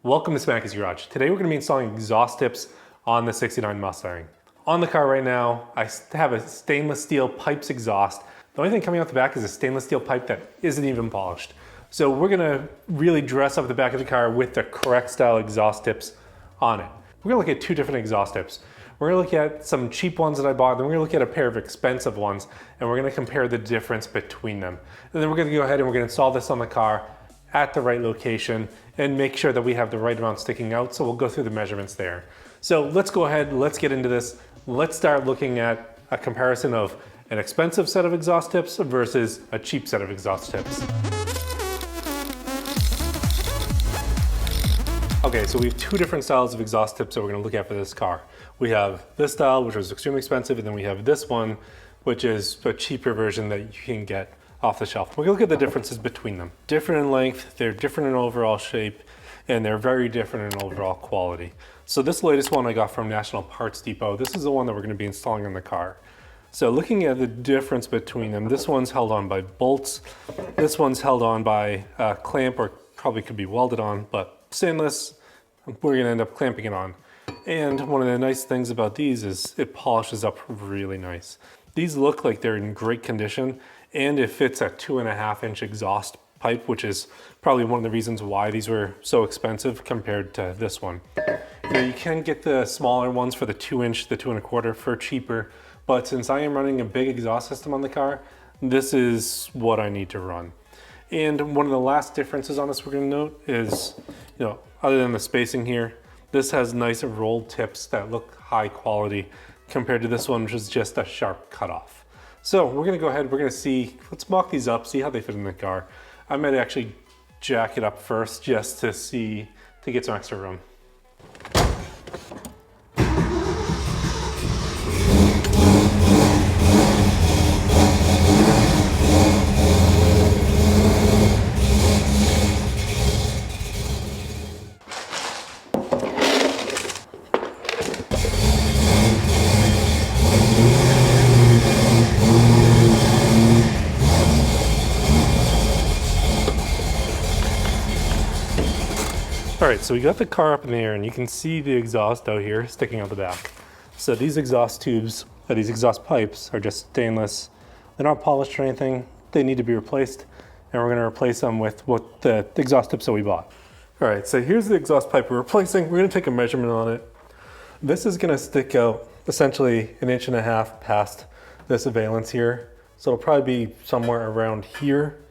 Welcome to Smackey's Garage. Today we're going to be installing exhaust tips on the 69 Mustang. On the car right now, I have a stainless steel Pypes exhaust. The only thing coming out the back is a stainless steel pipe that isn't even polished. So we're going to really dress up the back of the car with the correct style exhaust tips on it. We're going to look at two different exhaust tips. We're going to look at some cheap ones that I bought, then we're going to look at a pair of expensive ones, and we're going to compare the difference between them. And then we're going to go ahead and we're going to install this on the car at the right location and make sure that we have the right amount sticking out. So we'll go through the measurements there. So let's go ahead, let's get into this. Let's start looking at a comparison of an expensive set of exhaust tips versus a cheap set of exhaust tips. Okay, so we have two different styles of exhaust tips that we're gonna look at for this car. We have this style, which was extremely expensive, and then we have this one, which is a cheaper version that you can get off the shelf. We're gonna look at the differences between them. Different in length, they're different in overall shape, and they're very different in overall quality. So this latest one I got from National Parts Depot. This is the one that we're gonna be installing on the car. So looking at the difference between them, this one's held on by bolts. This one's held on by a clamp, or probably could be welded on, but stainless, we're gonna end up clamping it on. And one of the nice things about these is it polishes up really nice. These look like they're in great condition, and it fits a 2.5-inch exhaust pipe, which is probably one of the reasons why these were so expensive compared to this one. You know, you can get the smaller ones for the 2-inch, the 2.25 for cheaper, but since I am running a big exhaust system on the car, this is what I need to run. And one of the last differences on this we're gonna note is, you know, other than the spacing here, this has nice rolled tips that look high quality compared to this one, which is just a sharp cutoff. So we're gonna go ahead, we're gonna see, let's mock these up, see how they fit in the car. I might actually jack it up first just to see, to get some extra room. All right, so we got the car up in the air and you can see the exhaust out here sticking out the back. So these exhaust tubes, or these exhaust pipes are just stainless. They're not polished or anything. They need to be replaced, and we're gonna replace them with what the exhaust tips that we bought. All right, so here's the exhaust pipe we're replacing. We're gonna take a measurement on it. This is gonna stick out essentially 1.5 inches past this valence here. So it'll probably be somewhere around here.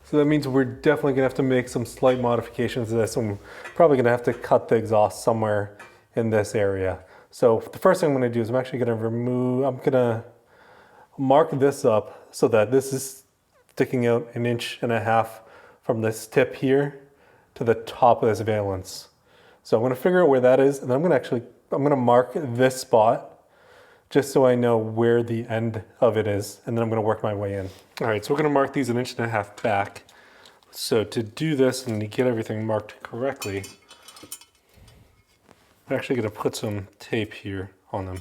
So that means we're definitely gonna have to make some slight modifications to this, and we're probably gonna have to cut the exhaust somewhere in this area. So the first thing I'm gonna do is I'm actually gonna mark this up so that this is sticking out 1.5 inches from this tip here to the top of this valence. So I'm gonna figure out where that is, and then I'm gonna mark this spot just so I know where the end of it is, and then I'm gonna work my way in. All right, so we're gonna mark these 1.5 inches back. So to do this and to get everything marked correctly, I'm actually gonna put some tape here on them.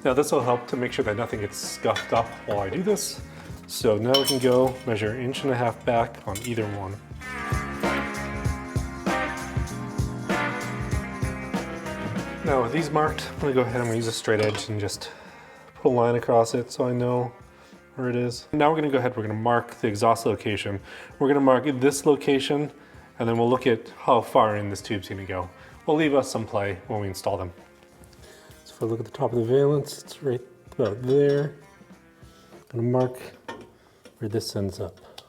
Now this will help to make sure that nothing gets scuffed up while I do this. So now we can go measure 1.5 inches back on either one. Now with these marked, I'm gonna go ahead and use a straight edge and just put a line across it so I know where it is. Now we're gonna go ahead, we're gonna mark the exhaust location. We're gonna mark this location, and then we'll look at how far in this tube's gonna go. We'll leave us some play when we install them. So if I look at the top of the valence, it's right about there. I'm gonna mark where this ends up.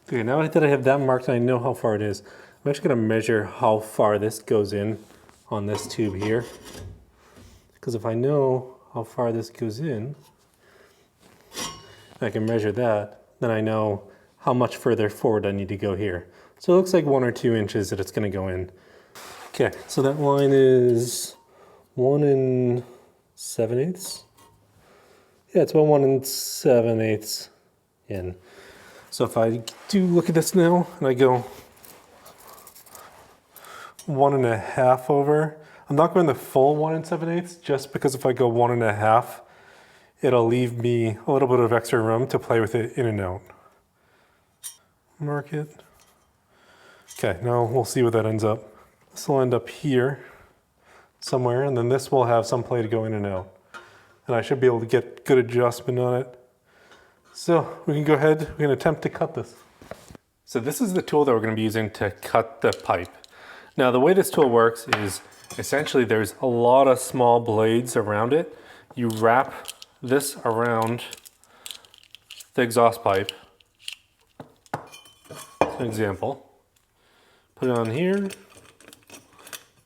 Okay, now that I have that marked and I know how far it is, I'm actually gonna measure how far this goes in on this tube here, because if I know how far this goes in, I can measure that, then I know how much further forward I need to go here. So it looks like 1 or 2 inches that it's gonna go in. Okay, so that line is 1 7/8. Yeah, it's about 1 7/8 in. So if I do look at this now and I go 1.5 over, I'm not going the full 1 7/8 just because if I go 1.5, it'll leave me a little bit of extra room to play with it in and out. Mark it. Okay, now we'll see what that ends up. This will end up here somewhere, and then this will have some play to go in and out. And I should be able to get good adjustment on it. So we can go ahead, we can attempt to cut this. So this is the tool that we're going to be using to cut the pipe. Now the way this tool works is essentially there's a lot of small blades around it. You wrap this around the exhaust pipe. As an example. Put it on here. It's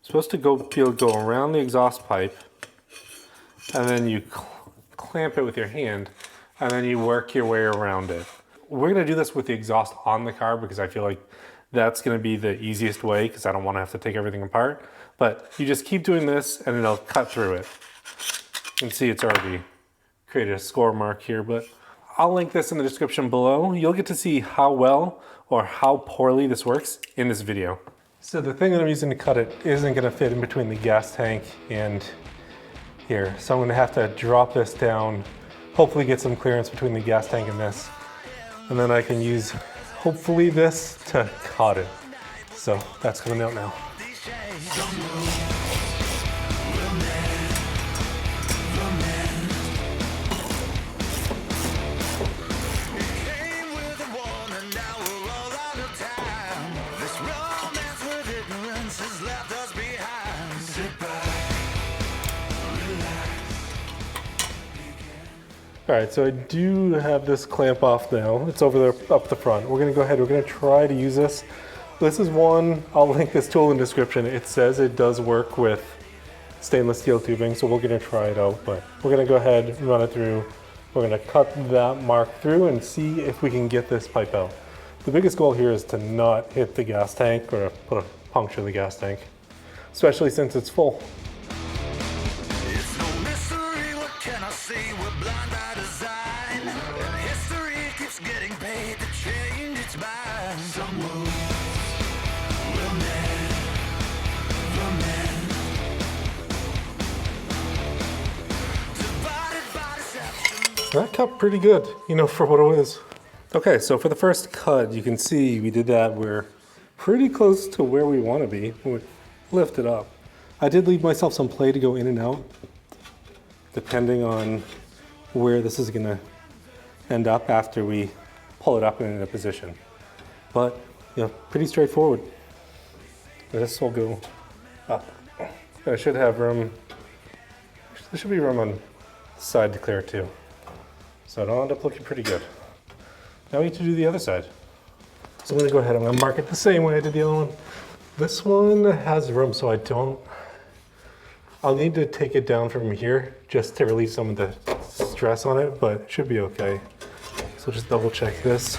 supposed to be able to go around the exhaust pipe, and then you clamp it with your hand, and then you work your way around it. We're going to do this with the exhaust on the car because I feel like that's going to be the easiest way because I don't want to have to take everything apart. But you just keep doing this and it'll cut through it. You can see it's already created a score mark here, but I'll link this in the description below. You'll get to see how well or how poorly this works in this video. So the thing that I'm using to cut it isn't going to fit in between the gas tank and here. So I'm going to have to drop this down, hopefully get some clearance between the gas tank and this. And then I can use, hopefully, this to cut it. So that's coming out now. All right, so I do have this clamp off now. It's over there up the front. We're gonna go ahead, we're gonna try to use this. This is one, I'll link this tool in the description. It says it does work with stainless steel tubing, so we're gonna try it out, but we're gonna go ahead and run it through. We're gonna cut that mark through and see if we can get this pipe out. The biggest goal here is to not hit the gas tank or puncture the gas tank, especially since it's full. That cut pretty good, you know, for what it is. Okay, so for the first cut, you can see we did that. We're pretty close to where we want to be. We lift it up. I did leave myself some play to go in and out, depending on where this is gonna end up after we pull it up in a position. But, you know, pretty straightforward. This will go up. I should have room, there should be room on the side to clear it too. So it'll end up looking pretty good. Now we need to do the other side. So I'm gonna go ahead, I'm gonna mark it the same way I did the other one. This one has room, so I'll need to take it down from here just to release some of the stress on it, but it should be okay. So just double check this.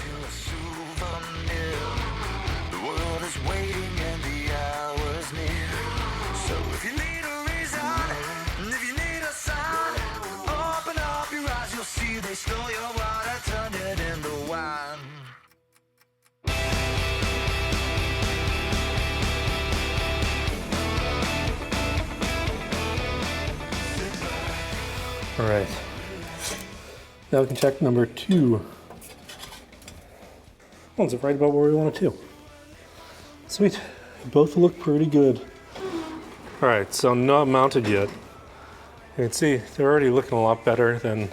All right, now we can check number 2. One's right about where we want it to. Sweet, both look pretty good. All right, so not mounted yet. You can see they're already looking a lot better than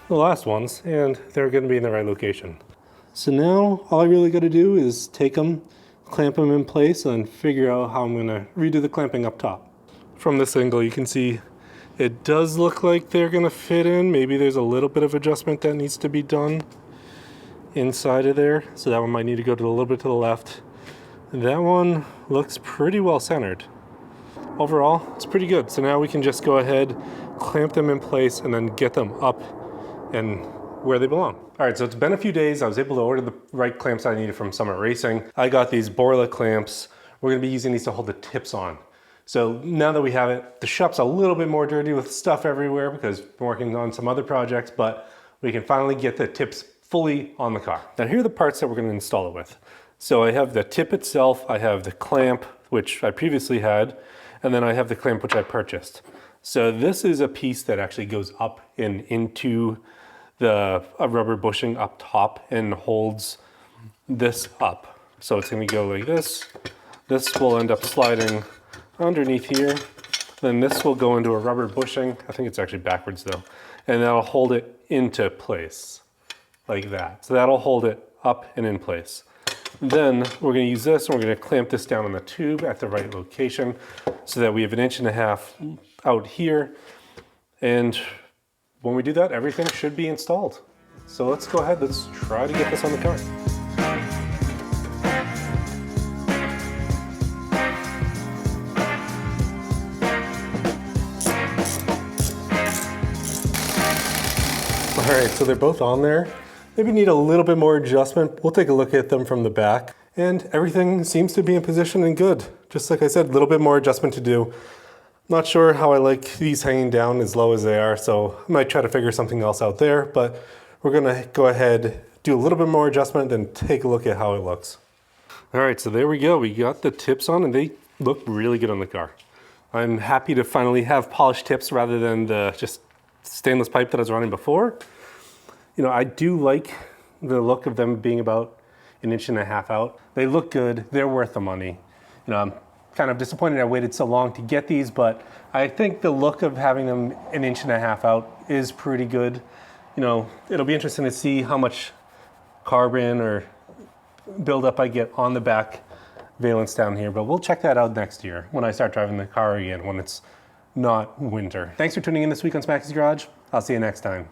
the last ones, and they're gonna be in the right location. So now all I really gotta do is take them, clamp them in place, and figure out how I'm gonna redo the clamping up top. From this angle, you can see it does look like they're gonna fit in. Maybe there's a little bit of adjustment that needs to be done inside of there. So that one might need to go to a little bit to the left. That one looks pretty well centered. Overall, it's pretty good. So now we can just go ahead, clamp them in place, and then get them up and where they belong. All right, so it's been a few days. I was able to order the right clamps I needed from Summit Racing. I got these Borla clamps. We're gonna be using these to hold the tips on. So now that we have it, the shop's a little bit more dirty with stuff everywhere because we're working on some other projects, but we can finally get the tips fully on the car. Now here are the parts that we're gonna install it with. So I have the tip itself, I have the clamp, which I previously had, and then I have the clamp which I purchased. So this is a piece that actually goes up and into the rubber bushing up top and holds this up. So it's gonna go like this. This will end up sliding underneath here. Then this will go into a rubber bushing. I think it's actually backwards though. And that'll hold it into place like that. So that'll hold it up and in place. Then we're gonna use this and we're gonna clamp this down on the tube at the right location so that we have 1.5 inches out here. And when we do that, everything should be installed. So let's go ahead, let's try to get this on the car. All right, so they're both on there. Maybe need a little bit more adjustment. We'll take a look at them from the back. And everything seems to be in position and good. Just like I said, a little bit more adjustment to do. Not sure how I like these hanging down as low as they are, so I might try to figure something else out there, but we're gonna go ahead, do a little bit more adjustment and take a look at how it looks. All right, so there we go. We got the tips on and they look really good on the car. I'm happy to finally have polished tips rather than the just stainless pipe that I was running before. You know, I do like the look of them being about 1.5 inches out. They look good, they're worth the money. You know, I'm kind of disappointed I waited so long to get these, but I think the look of having them 1.5 inches out is pretty good. You know, it'll be interesting to see how much carbon or buildup I get on the back valence down here, but we'll check that out next year when I start driving the car again, when it's not winter. Thanks for tuning in this week on Smackey's Garage. I'll see you next time.